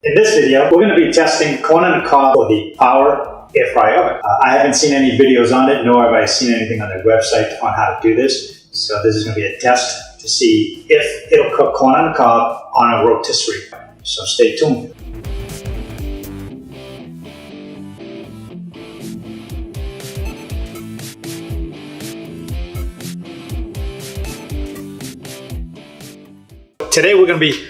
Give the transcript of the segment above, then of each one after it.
In this video, we're going to be testing corn on the cob for the Power Air Fry Oven. I haven't seen any videos on it, nor have I seen anything on their website on how to do this. So this is going to be a test to see if it'll cook corn on the cob on a rotisserie. So stay tuned. Today we're going to be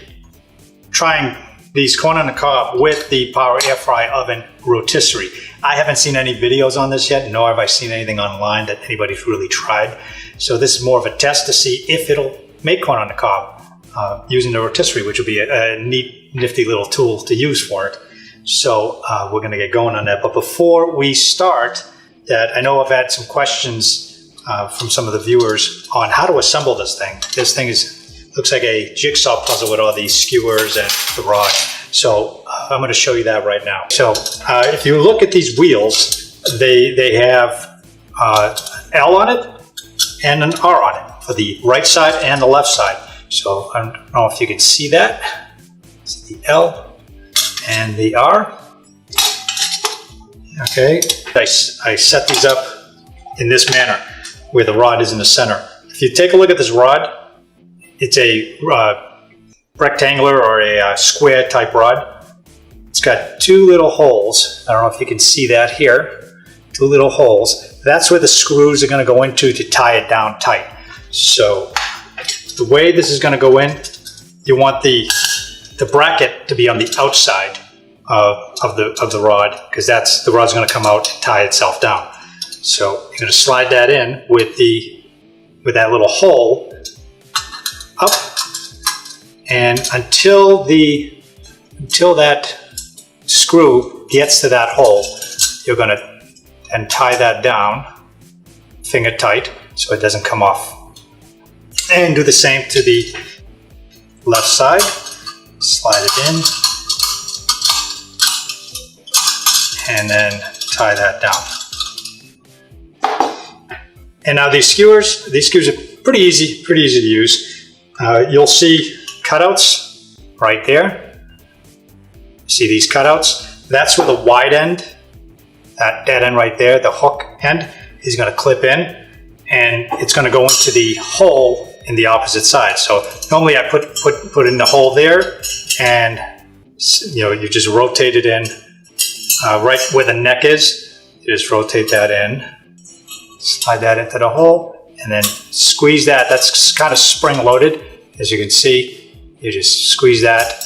trying these corn on the cob with the Power Air Fry Oven rotisserie. I haven't seen any videos on this yet, nor have I seen anything online that anybody's really tried. So this is more of a test to see if it'll make corn on the cob using the rotisserie, which will be a neat, nifty little tool to use for it. So we're going to get going on that. But before we start that, I know I've had some questions from some of the viewers on how to assemble this thing. This thing looks like a jigsaw puzzle with all these skewers and the rod. So I'm going to show you that right now. So if you look at these wheels, they have L on it and an R on it for the right side and the left side. So I don't know if you can see that. It's the L and the R. Okay, I set these up in this manner where the rod is in the center. If you take a look at this rod, it's a rectangular or a square type rod. It's got two little holes. I don't know if you can see that here. Two little holes. That's where the screws are going to go into to tie it down tight. So the way this is going to go in, you want the bracket to be on the outside of the rod, because the rod's going to come out and tie itself down. So you're going to slide that in with that little hole up, and until that screw gets to that hole, you're going to then tie that down finger tight so it doesn't come off. And do the same to the left side. Slide it in and then tie that down. And now these skewers are pretty easy to use. You'll see cutouts right there. See these cutouts? That's where the wide end, that end right there, the hook end, is going to clip in, and it's going to go into the hole in the opposite side. So normally I put in the hole there, and you just rotate it in right where the neck is. You just rotate that in, slide that into the hole, and then squeeze that. That's kind of spring loaded, as you can see. You just squeeze that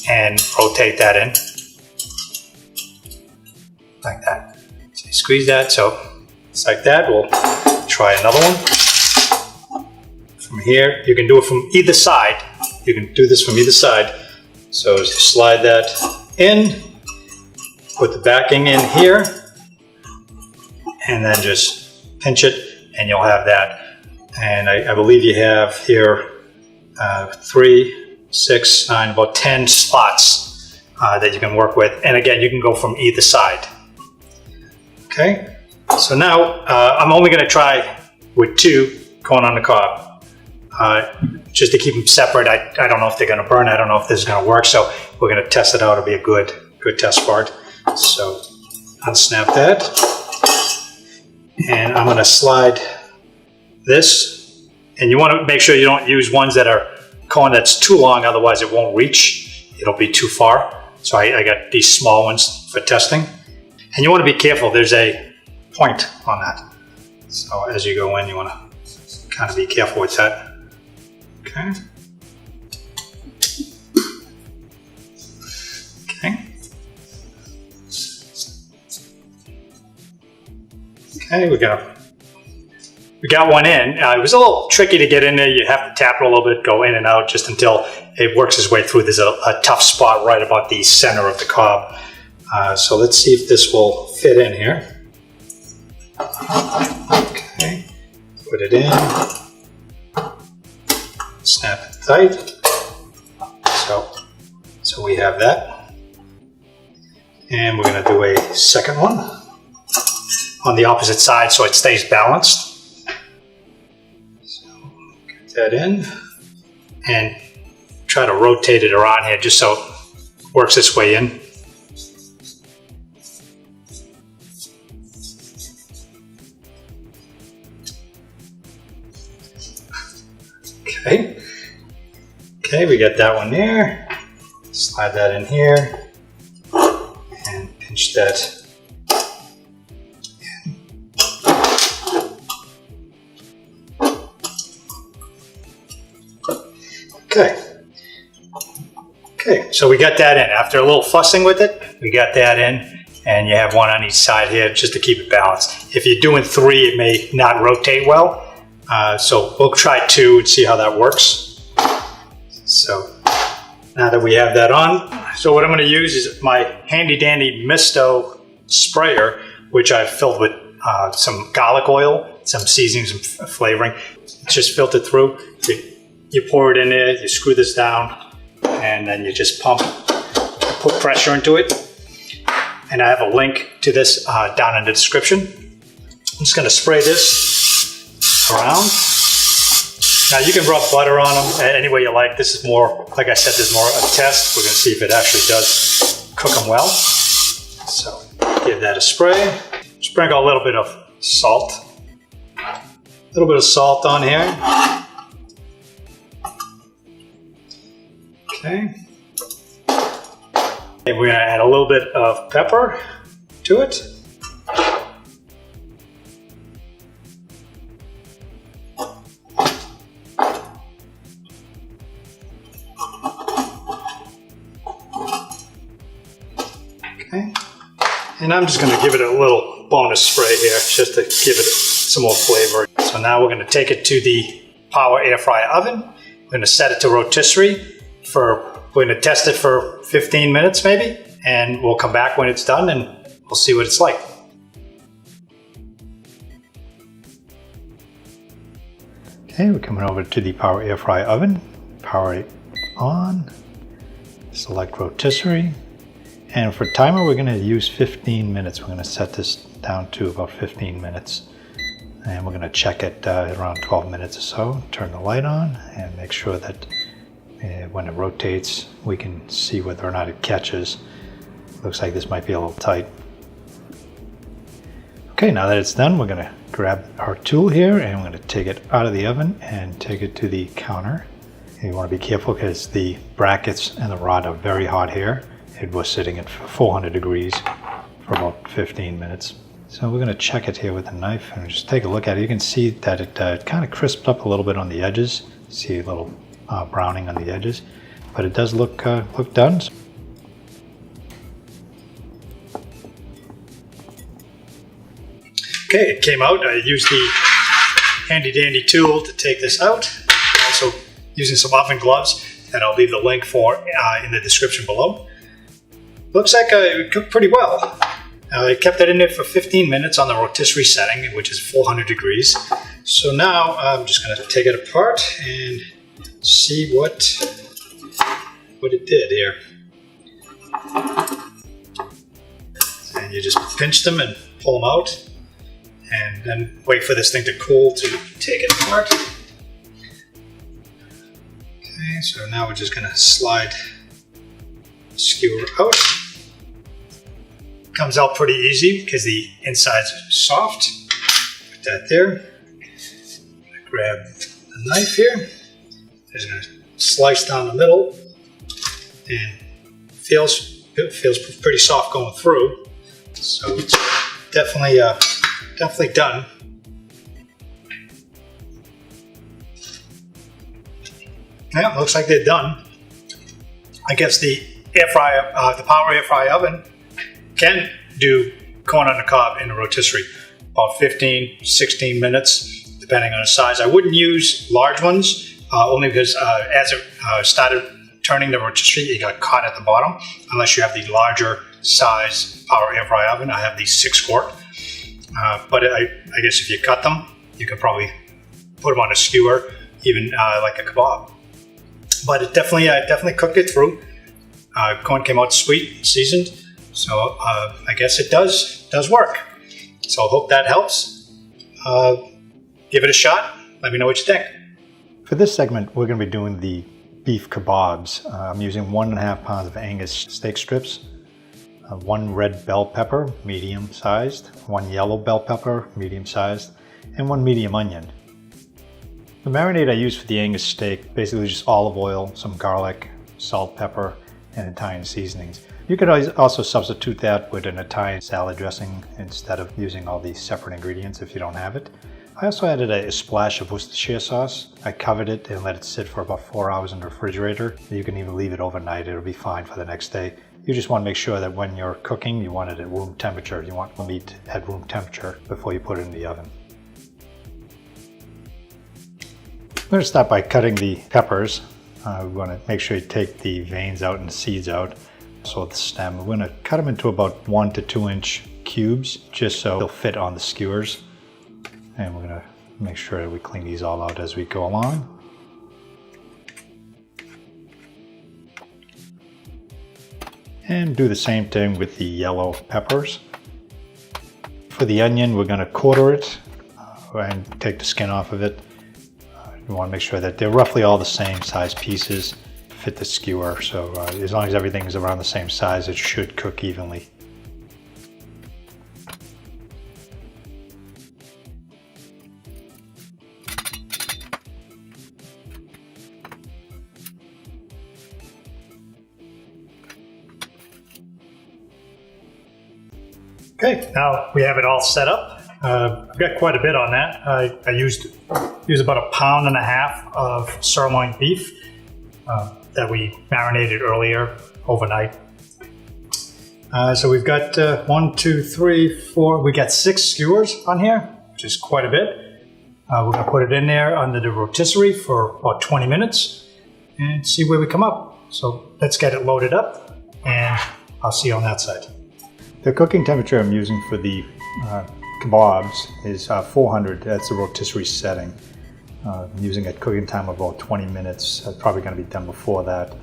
and rotate that in like that. So you squeeze that, so it's like that. We'll try another one from here. You can do it from either side. You can do this from either side. So just slide that in, put the backing in here, and then just pinch it, and you'll have that. And I believe you have here 3, 6, 9, about 10 slots that you can work with. And again, you can go from either side. Okay, so now I'm only going to try with 2 corn on the cob, just to keep them separate. I don't know if they're going to burn. I don't know if this is going to work. So we're going to test it out. It'll be a good test for it. So unsnap that, and I'm going to slide this, and you want to make sure you don't use ones that are corn that's too long, otherwise it won't reach. It'll be too far. So I got these small ones for testing. And you want to be careful, there's a point on that. So as you go in, you want to kind of be careful with that. Okay. Okay, we got one in. It was a little tricky to get in there. You have to tap it a little bit, go in and out just until it works its way through. There's a tough spot right about the center of the cob. So let's see if this will fit in here. Okay, put it in, snap it tight. So we have that. And we're going to do a second one on the opposite side so it stays balanced. So get that in and try to rotate it around here just so works its way in. Okay. Okay, we got that one there. Slide that in here and pinch that. Okay. Okay, so we got that in. After a little fussing with it, we got that in, and you have one on each side here just to keep it balanced. If you're doing 3, it may not rotate well. So we'll try 2 and see how that works. So now that we have that on, so what I'm going to use is my handy dandy Misto sprayer, which I've filled with some garlic oil, some seasoning, some flavoring. It's just filtered through. You pour it in there, you screw this down, and then you just pump, put pressure into it. And I have a link to this down in the description. I'm just going to spray this around. Now you can rub butter on them any way you like. This is more, like I said, this is more a test. We're going to see if it actually does cook them well. So give that a spray. Sprinkle a little bit of salt. A little bit of salt on here. Okay. And we're going to add a little bit of pepper to it. Okay. And I'm just going to give it a little bonus spray here just to give it some more flavor. So now we're going to take it to the power air fryer oven. We're going to set it to rotisserie. We're going to test it for 15 minutes maybe, and we'll come back when it's done and we'll see what it's like. Okay, we're coming over to the power air fryer oven. Power it on. Select rotisserie. And for timer, we're going to use 15 minutes. We're going to set this down to about 15 minutes. And we're going to check it around 12 minutes or so. Turn the light on and make sure that when it rotates, we can see whether or not it catches. Looks like this might be a little tight. Okay, now that it's done, we're going to grab our tool here and we're going to take it out of the oven and take it to the counter. And you want to be careful because the brackets and the rod are very hot here. It was sitting at 400 degrees for about 15 minutes. So we're going to check it here with a knife and just take a look at it. You can see that it kind of crisped up a little bit on the edges. See a little browning on the edges, but it does look done. Okay, it came out. I used the handy dandy tool to take this out. Also using some oven gloves that I'll leave the link for in the description below. Looks like it cooked pretty well. I kept it in there for 15 minutes on the rotisserie setting, which is 400 degrees. So now I'm just going to take it apart and see what it did here. And you just pinch them and pull them out, and then wait for this thing to cool to take it apart. Okay, so now we're just going to slide the skewer out. Comes out pretty easy because the insides are soft. Put that there. Grab a knife here. Just going to slice down the middle, and feels pretty soft going through. So it's definitely done. Yeah, looks like they're done. I guess the air fryer, the power air fryer oven, can do corn on the cob in a rotisserie about 15-16 minutes, depending on the size. I wouldn't use large ones. Only because as it started turning the rotisserie, it got caught at the bottom. Unless you have the larger size power air fryer oven. I have the 6-quart. But I guess if you cut them, you can probably put them on a skewer, even like a kebab. But it definitely cooked it through. Corn came out sweet, seasoned. So I guess it does work. So I hope that helps. Give it a shot. Let me know what you think. For this segment, we're going to be doing the beef kabobs. I'm using 1.5 pounds of Angus steak strips, 1 red bell pepper, medium sized, 1 yellow bell pepper, medium sized, and 1 medium onion. The marinade I use for the Angus steak, basically just olive oil, some garlic, salt, pepper, and Italian seasonings. You could also substitute that with an Italian salad dressing instead of using all these separate ingredients if you don't have it. I also added a splash of Worcestershire sauce. I covered it and let it sit for about 4 hours in the refrigerator. You can even leave it overnight, it'll be fine for the next day. You just want to make sure that when you're cooking, you want it at room temperature. You want the meat at room temperature before you put it in the oven. I'm going to start by cutting the peppers. We want to make sure you take the veins out and the seeds out. So the stem, we're going to cut them into about 1 to 2 inch cubes, just so they'll fit on the skewers. And we're going to make sure that we clean these all out as we go along. And do the same thing with the yellow peppers. For the onion, we're going to quarter it and take the skin off of it. You want to make sure that they're roughly all the same size pieces, fit the skewer. So as long as everything is around the same size, it should cook evenly. Okay, now we have it all set up. I've got quite a bit on that. I used about 1.5 pounds of sirloin beef that we marinated earlier overnight. So we've got 1, 2, 3, 4. We got 6 skewers on here, which is quite a bit. We're going to put it in there under the rotisserie for about 20 minutes and see where we come up. So let's get it loaded up, and I'll see you on that side. The cooking temperature I'm using for the kabobs is 400. That's the rotisserie setting. I'm using a cooking time of about 20 minutes. It's probably going to be done before that,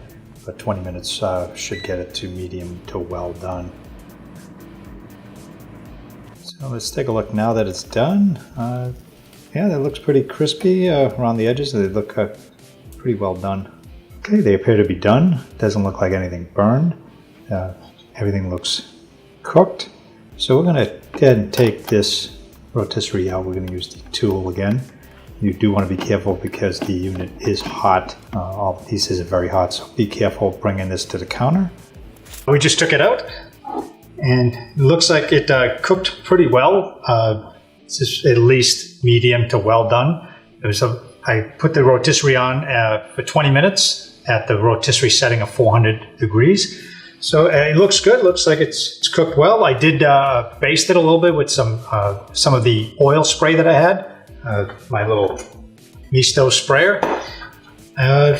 but 20 minutes should get it to medium to well done. So let's take a look now that it's done. Yeah, that looks pretty crispy around the edges. They look pretty well done. Okay, they appear to be done. Doesn't look like anything burned. Everything looks cooked. So we're going to go ahead and take this rotisserie out. We're going to use the tool again. You do want to be careful because the unit is hot. All the pieces are very hot, so be careful bringing this to the counter. We just took it out, and it looks like it cooked pretty well. It's just at least medium to well done. I put the rotisserie on for 20 minutes at the rotisserie setting of 400 degrees. So it looks good. Looks like it's cooked well. I did baste it a little bit with some of the oil spray that I had, my little Misto sprayer.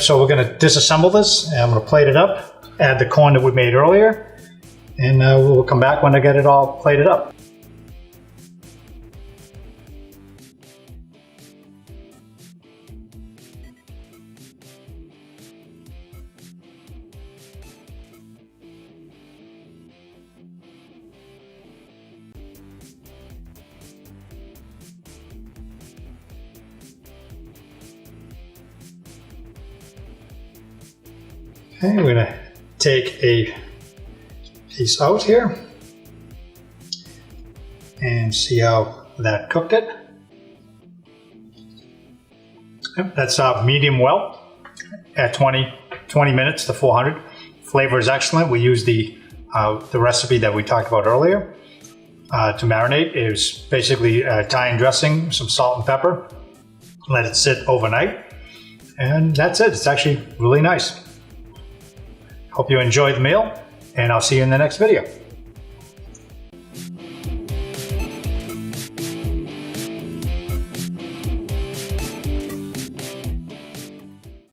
So we're going to disassemble this, and I'm going to plate it up, add the corn that we made earlier, and we'll come back when I get it all plated up. Okay, we're going to take a piece out here and see how that cooked it. Yep, that's medium well at 20 minutes to 400. Flavor is excellent. We used the recipe that we talked about earlier to marinate. It was basically Italian dressing, some salt and pepper. Let it sit overnight, and that's it. It's actually really nice. Hope you enjoyed the meal, and I'll see you in the next video.